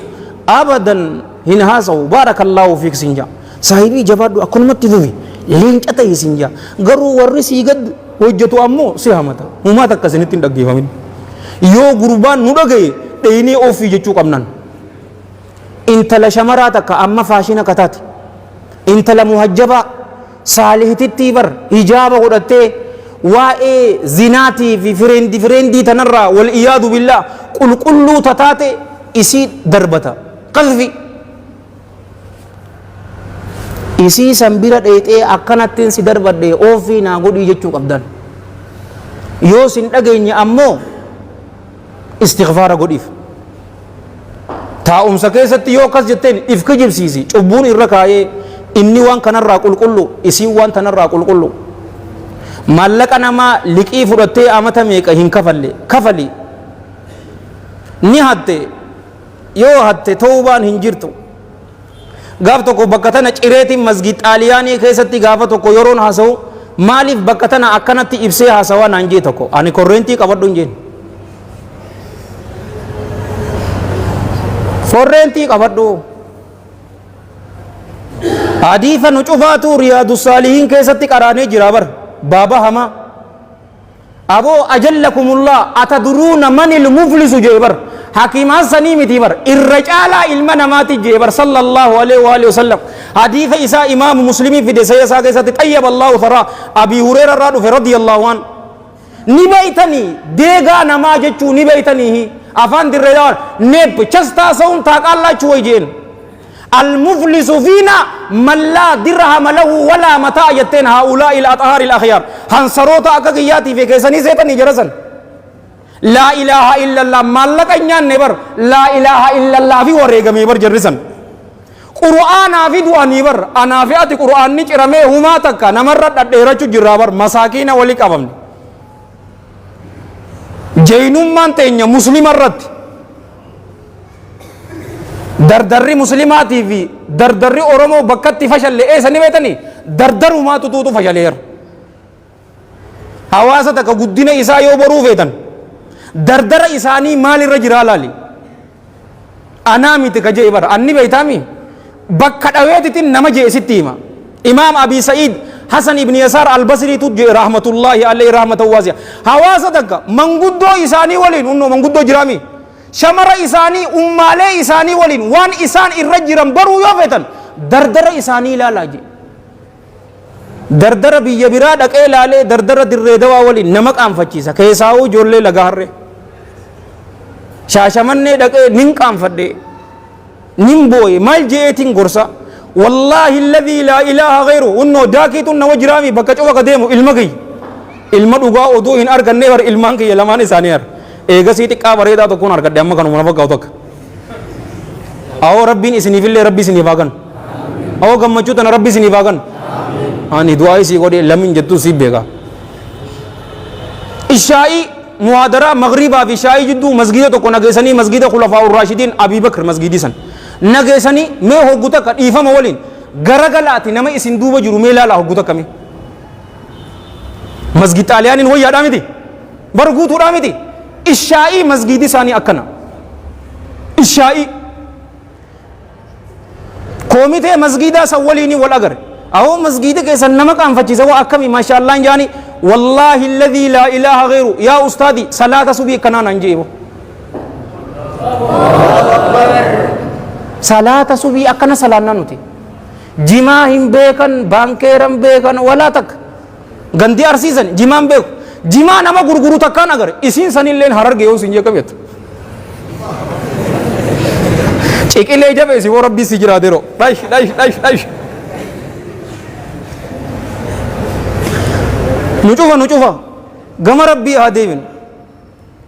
abadan hin haasa'u baarakallaahu fiik sin jaa saahibii jabaadhu akkanumatti fufi leenca ta'e sin jaa garuu warri sii gad hojjetu ammoo si hamata humaata akkasinitti hin dhaggeeffamin yoo gurbaan nu dhagaye dheeyinee ofii jechuu qabnan. Intala shamaraa takka amma faashina kataati intala muhajjabaa saalihititti bar hijaaba godhattee waa'ee zinaatii fi fireendii tanarraa wal iyaadu billaa qulqulluu tataate isii darbata qazfi isii san bira dheexee akkanattiin si darbadhe ofii naa godhii jechuu qabdan. Yoo sin dhageenye ammoo istighfaara godhiif taa'umsa keessatti yoo akkas jetteen if kijibsiisi cubbuun irra kaayee inni waan kanarraa qulqullu isiin waan tanarraa qulqullu maallaqa namaa liqii fudhattee amata meeqa hin kafali ni hatte yoo hatte toobaan hin jirtu. Gaaf tokko bakka tana cireetiin masgid xaaliyaanii keessatti gaafa tokko yeroon haasa'u maaliif bakka tana akkanatti ibsee haasawaa naan jee tokko ani korreentii qabadhu hin jeen korreentii qabadhu hadiisa nu cufaatu riyaadu saalihiin keessatti qaraanee jira bar baaba hamaa aboo ajallakumullah atadruuna manil muflisu jee bar hakiimaan sanii miti bar irra caalaa ilma namaati jee bar sallallahu alaihi wa alihi wasallam hadiisa isaa imaamu muslimii fide sayya isaa keessatti xayyaba allahu taraa abii hureera irraa dhufe radiyallahu an ni beeytanii deegaa namaa jechuu ni beeytanii afaan dirreedhaan neep chastaa sa'uun taaqaallachuu wayjeen المفلس فينا من لا درهم له ولا متاع يتين هؤلاء الأطهار الأخيار هنصروتا أكاكياتي في كيساني زيتني جرسن لا إله إلا الله مالك إنيان نبر لا إله إلا الله في ورقمي بر جرسن قرآن في دواني بر أنا في أتي قرآن نجرمي هما تكا نمرت أدهرچو جرابر مساكين ولي قبم جينوم من تينيا مسلم الرد dardarri muslimaatii fi dardarri oromoo bakkatti fashalle eessani beetanii dardarumaatu tuutu fashaleera. Hawaasa takka guddina isaa yoo boruu feetan dardara isaanii maalirra jiraa laali anaa miti ka jee bara anni beeytaami bakka dhaweetitin nama jee sitti hima. Imaam Abii Sa'iid Hasan ibn Yasaar al-Basriitu jee rahmatullaahi alayhi rahmatan waasi'a hawaasa takka manguddoo isaanii waliin unnoo manguddoo jiraami shamara isaanii ummaalee isaanii waliin waan isaan irra jiran baruu yoo feetan dardara isaanii ilaalaa je dardara biyya biraa dhaqee ilaalee dardara dirree dawaa waliin nama qaanfachiisa keessaa'uu ijoollee laga harree shaashamannee dhaqee nin qaanfadhe nin booye maal jeetiin gorsa wallaahi alladhii laa ilaaha ghayru unnoo daakiitun nama jiraami bakka cufa ka deemu ilma kiyya ilma dhugaa oduu hin arganne bar ilmaan kiyya lamaan isaanii ar eegasii xiqqaa bareedaa tokkoon argadhe amma kanuma na fakkaatu akka awoo rabbiin isiniifillee rabbi isiniif haa kennu awoo gammachuu tana rabbi isiniif haa kennu ani du'aa isii godhe lamin jettuu siif beekaa ishaa'ii muhaadaraa maghribaa fi shaa'ii jidduu masgida tokko nageessanii masgida khulafaa urraashidiin abii bakr masgidii san nageessanii mee hoggu takka dhiifama waliin garagalaati nama isin duuba jiru mee laala hoggu takka mee masgid xaaliyaaniin wayyaadhaa miti bar guutuudhaa miti ishaa'ii masgidii isaanii akkana ishaa'ii koomitee masgidaa san waliinii wal agare ahoo masgida keessan nama qaanfachiisa waa akkami maashaallah jaani wallaahi alladhii laa ilaaha ghayru yaa ustaadi salaata subii akkanaan an jeebo salaata subii akkana salaannaa nuti jimaa hin beekan baankeeran beekan walaa takka gandii arsiisan jimaan beeku jimaa nama gurguru takkaan agare isiin sanilleen hararge yoo sin jee qabeetu ciqilee jabeesi woo rabbii si jiraateero dhaish nu cufa gama rabbii haa deebinu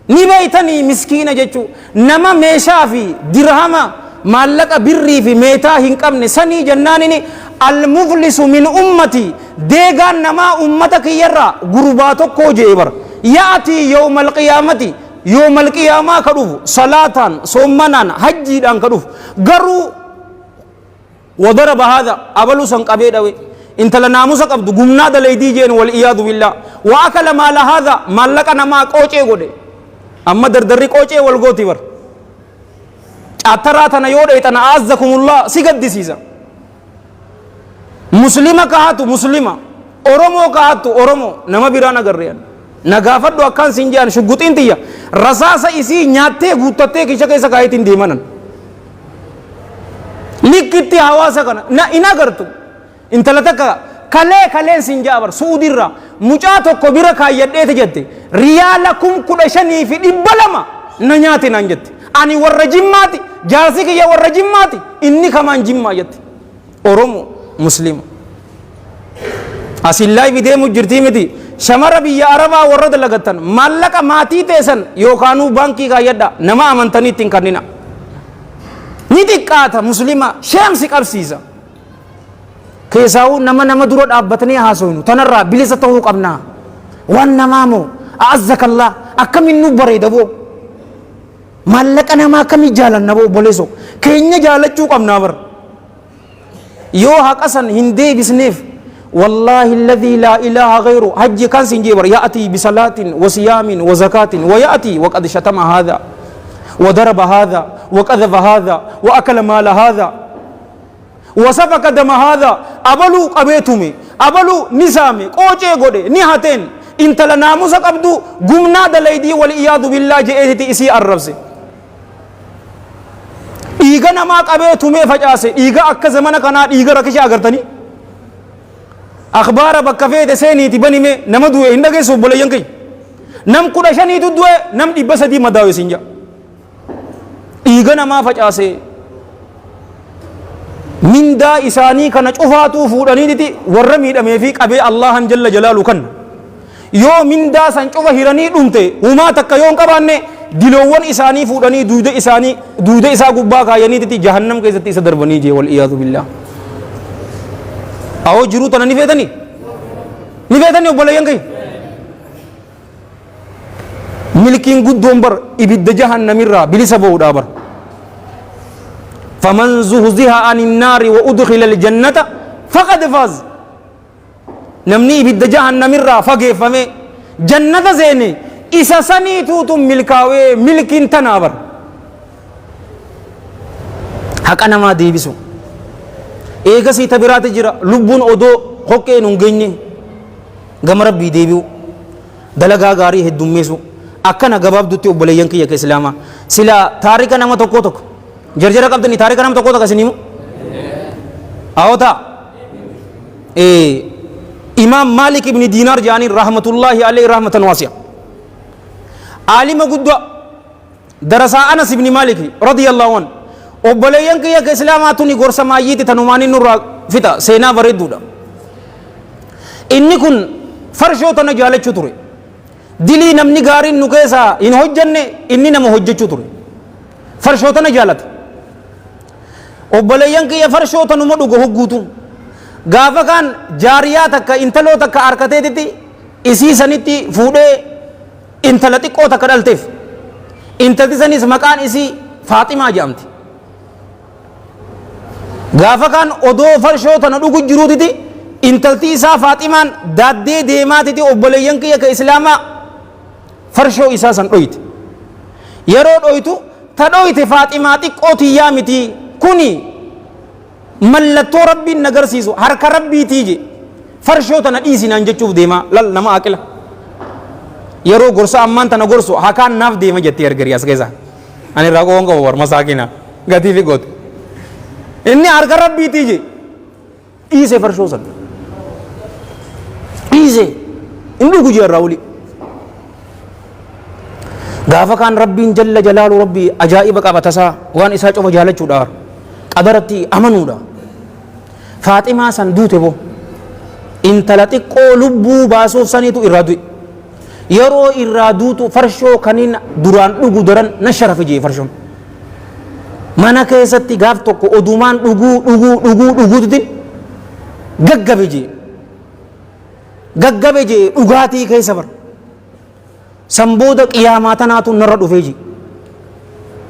ni beeytanii miskiina jechuu nama meeshaa fi dirhama maallaqa birrii fi meetaa hin qabne sanii jennaanini almuflisu min ummati deegaan namaa ummata kiyyarraa gurbaa tokkoo jee bar ya'atii yawma alqiyaamati yawma alqiyaamaa ka dhufu salaataan soommanaan hajjiidhaan ka dhufu garuu wadaraba haadha abaluu san qabee dhawe انت لناموسا قبض قمنا دليدي جين والعياذ بالله واكل مال هذا مالك نما قوچه غدي اما دردري قوچه والغوتي ور اتراتنا يوده تنا اعزكم الله سيقدسيزا مسلمه كهاتو مسلمه اورومو كهاتو اورومو نما بيرانا غريان نغافدو اكان سنجان شغوتين تيا رساسا اسي نياته غوتته كيشا كيسا كايتين ديمانن لكتي حواسا كنا نا انا غرتو intala takka kaleen sin jaabar suudirra mucaa tokko bira kaayyadheete jette riyaala 15,200 na nyaate naan jette ani warra jimmaati jaarsi kiyya warra jimmaati inni kamaan jimmaa jette oromo muslima asillaa bideemu jirtii miti shamara biyya arabaa warra dalagattan maallaqa maatii teessan yookaanuu baankii kaayyadha nama amantanii ittiin kannina ni xiqqaata muslima sheemsi qabsiisa keessaa'uu nama dura dhaabbatanii haasoynu tanarraa bilisa ta'uu qabnaa waan namaamoo a'azzakallaa akkamiin nu bareeda boo maallaqa namaa akkamii jaalanna boo boleso keenya jaalachuu qabnaa bar yoo haqasan hin deebisneef والله الذي لا إله غيره حج كان سنجيبر يأتي بصلاة وصيام وزكاة ويأتي وقد شتم هذا وضرب هذا وكذب هذا وأكل مال هذا وسفك دم هذا أبلو قبيتمي أبلو نسامي قوچه غودي نهاتين انت لناموس قبدو قمنا دليدي والعياذ بالله جئتي اسي الربس إيغا نما قبيتمي فجاسي إيغا أكا زمانا كنا إيغا ركشي أغرتني أخبار بكفيت سيني تبني مي نمدوه هندقى سوبولا ينكي نم كدشاني تدوه نم دبسدي مداوي سنجا إيغا نما فجاسي من دا إساني كان چوفاتو فوداني دي ورّا ميدامي في قبي الله جل جلاله كن يو من دا سان چوفا هيراني دمته وما تكا يون قباني دلوان إساني فوداني دودة إسا قبا كاياني دي جهنم كيزتي صدر بني جي والعياذ بالله أو جرو تنا نفيدني وبلا ينكي ملكين قد دومبر إبد جهنم الرا بلسا بودا بر فمن زهزها عن النار وأدخل الجنة فقد فاز نمني بد جهنم الرا فقه فمي جنة زيني إسا سني توتم ملكاوي ملكين تنابر حق أنا ما دي بسو إيغا سي تبرات جرا لبون أدو خوكي نونغيني غم ربي ديبيو دلغا غاري هدوميسو أكنا غباب دوتي وبليان كي يكي سلاما سلا تاريكا نما توكو توك جرجرا قبضني تاريكا نما توكو توك سنيمو أوتا إمام مالك ابن دينار جاني رحمة الله عليه رحمة واسعة عالم قدوة darasaa Anas ibn Malik radiyallahu anhu obboleeyyan kiyya ka islaamaa tuni gorsa maayyiiti tanumaanii nurraa fixa seenaa bareedduudha. Inni kun farshoo tana jaalachuu ture. Dilii namni gaariin nu keessaa hin hojjanne inni nama hojjechuu ture. Farshoo tana jaalata. Obboleeyyan kiyya farshoo tanuma dhuga hogguutu. Gaafa kaan jaariyaa takka intaloo takka harkateetitti isii sanitti fuudhee intala xiqqoo takka dhalteef. Intalti sanis maqaan isii Faaximaa jedhamti. Gaafa kaan odoo farshoo tana dhugu jiruutiti intalti isaa Faaximaan daaddee deemaatiti obboleeyyan kiyya ka islaamaa farshoo isaa san dhoyte. Yeroo dhoytu ta dhoyte Faaximaa xiqqoo tiyyaa miti kuni mallattoo rabbiin nagarsiisu harka rabbiitii je farshoo tana dhiisinaan jechuuf deema lal nama aqila. Yeroo gorsa ammaan tana gorsu hakaan naaf deema jettee argari as keessa. Ani irraa qoon qabu war masaakina gatii fi goote. Inni harka rabbiitii je dhiise farshoo san. Dhiise inni dhugu jeerraa uli. Gaafa kaan rabbiin jalla jalaalu rabbii ajaa'iba qaba tasaa waan isaa cofa jaalachuudha qadaratti amanuudha. Faaximaa san duute boo intala xiqqoo lubbuu baasuuf saniitu irraa du'e. Yeroo irraa duutu farshoo kaniin duraan dhugu daran na sharafe jee farshoon. Mana keessatti gaaf tokko odumaan dhuguutitin gaggabe jee. Gaggabe jee dhugaatii keessa bar. Sambooda qiyaamaa tanaatu narra dhufee jee.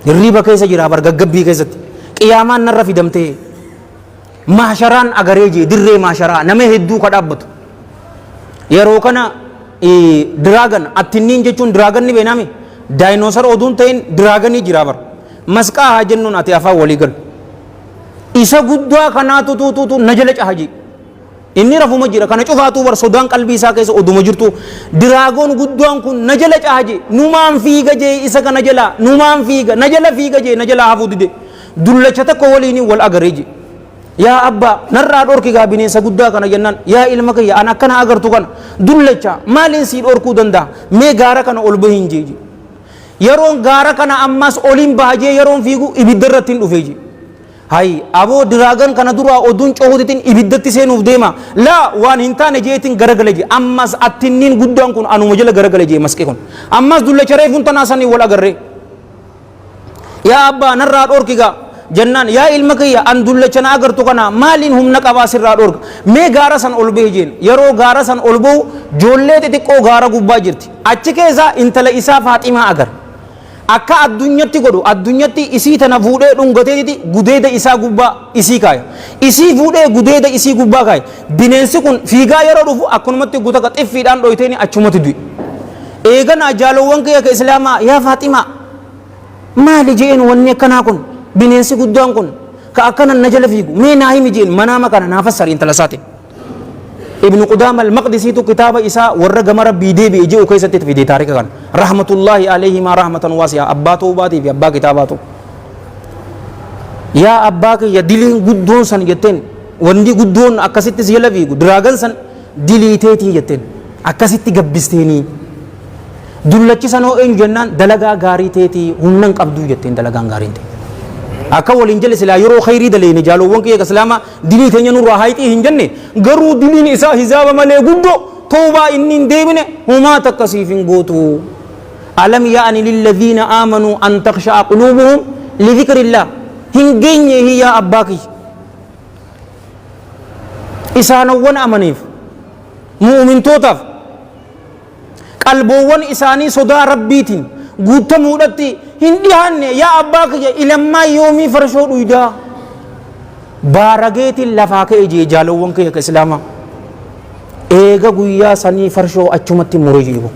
Hirriiba keessa jira bar gaggabbii keessatti. Qiyaamaan narra fidamtee. Maasharaan agaree jee dirree maasharaa nama hedduu ka dhaabbatu. Yeroo kana diraagan attinniin jechuun diraagan ni beename daayinoosar oduun ta'in diraaganii jira bar. Masqaa haa jennuun ati afaan walii galu. Isa guddaa kanaatu tuutuutu na jala cahaji. Inni rafuma jira kana cufaatu bar sodaan qalbii isaa keessa oduma jirtu diraagoon guddaan kun na jala cahaji numaan fiiga jee isa kana jala numaan fiiga na jala fiiga jee na jala hafuu dide dullacha takko waliin wal agaree jee. Yaa abbaa narraa dhorki gaa bineensa guddaa kana jennaan yaa ilma kiyya an akkana agartu kana dullacha maaliin sii dhorkuu danda'a mee gaara kana ol bahin jeeji. Yeroon gaara kana ammas oliin bahajee yeroon fiigu ibidda irratti hin dhufee je. Hayi aboo diraagan kana duraa oduun cohuutitiin ibiddatti seenuuf deema laa waan hin taane jeetiin garagale je ammas attinniin guddaan kun anuma jala garagale je masqee kun ammas dullacha reefuun tanaa sanii wal agarree. Yaa abbaa narraa dhorki gaa jennaan yaa ilma kiyya an dullacha na agartu kana maaliin humna qabaa sirraa dhorka mee gaara san ol bahi jeen. Yeroo gaara san ol bahu joollee xixiqqoo gaara gubbaa jirti achi keessa intala isaa Faaximaa agar. Akka addunyatti godhu addunyatti isii tana fuudhee dhungateeti gudeeda isaa gubbaa isii kaaya. Isii fuudhee gudeeda isii gubbaa kaaya. Bineensi kun fiigaa yeroo dhufu akkanumatti gutaka xiffiidhaan dhoyteeni achumatti du'e. Eeganaa jaalowwan kiyya ka islaamaa yaa Faaximaa maali jeen wanni akkanaa kun bineensi guddaan kun ka akkanan na jala fiigu mee naa himi jeen manaama kana naa fassari intala isaatiin. Ibn Qudaama al-Maqdisiitu kitaaba isaa warra gama rabbii deebi'e ji'u keessatti fide taarika kana rahmatullahi alayhi ma rahmatan wasi'a abbaa ta'uubaatii fi abbaa kitaabaatu. Yaa abbaa kiyya diliin guddoon san jetteen wanni guddoon akkasitti si jala fiigu diraagan san diliiteetii jetteen akkasitti gabbisteenii dullachi sanoo eenyu jennaan dalagaa gaarii teetii humnan qabduu jetteen dalagaan gaariin ta'e. Akka waliin jala silaa yeroo khayrii daleeni jaalowwan kiyya ka islaamaa dilii teenya nurraa hayxii hin jenne garuu diliin isaa hizaaba malee guddoo toobaa inni hin deebine humaa takka siif hin gootu. Alam yaa'ani lilladhiina aamanuu an takhsha'a quluubuhum lidhikrillah hin geenye hiyyaa abbaa kiyya. Isaanowwan amaniif mu'mintootaaf qalboowwan isaanii sodaa rabbiitiin guutamuudhatti hin dhiyaanne yaa abbaa kiyya ilammaa yoomii farshoo dhuydaa baarageetiin lafaa ka'e jee jaalowwan kiyya ka islaamaa eega guyyaa sanii farshoo achumatti muree jiru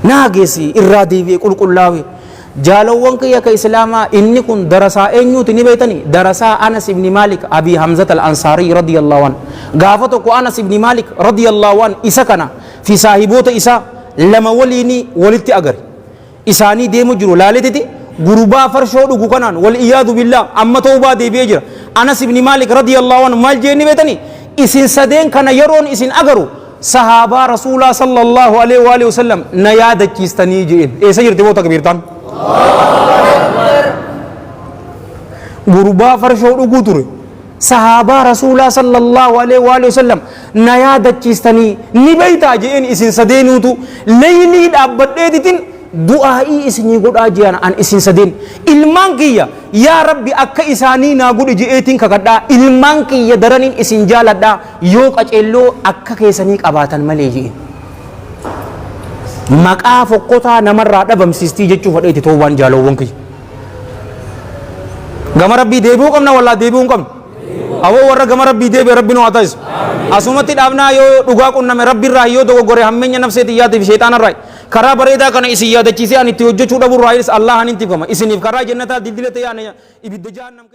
naageessi irraa deebi'e qulqullaa'e jaalowwan kiyya ka islaamaa inni kun darasaa eenyuuti ni beeytanii darasaa Anas ibn Malik Abii Hamzat al-Ansaarii radiyallahu anhu gaafa tokko Anas ibn Malik radiyallahu anhu isa kana fi saahiboota isaa lama waliinii walitti agare isaanii deemu jiru laaletiti gurbaa farshoo dhugu kanaan wal iyaadu billah amma toobaa deebi'ee jira. Anas ibn Malik radiyallahu anhu maal jee ni beetanii isin sadeen kana yeroon isin agaru sahaabaa rasuulaa sallallahu alaihi wa sallam na yaadachiistanii jeen eessa jirti boota kabiirtaan gurbaa farshoo dhuguu ture sahaabaa rasuulaa sallallahu alaihi wasallam na yaadachiistanii ni beeytaa jeen isin sadeenuutu leeylii dhaabbadheetitin du'aa'ii isinii godhaa jiran an isin sadeen ilmaan kiyya yaa rabbi akka isaanii naa godhi je'eetiin kakadhaa ilmaan kiyya daraniin isin jaaladhaa yoo qaceelloo akka keessanii qabaatan malee jeen maqaa fokkotaa namarraa dhabamsiistii jechuu fadheeti toowwan jaalawwan kiyya gama rabbii deebi'uu qabna wallaa deebi'uu hin qabna awoo warra gama rabbii deebi'e rabbi nu haa taasisu asumatti dhaabnaa yoo dhugaa qunname rabbiirraa yoo dogoggore hammeenya nafseetii yaatiif sheexaanarraa karaa bareedaa kana isin yaadachiisee ani itti hojjechuu dhabuurraa Allah hanin tifama isiniif karaa jannataa dildilate yaana ibidda jahannam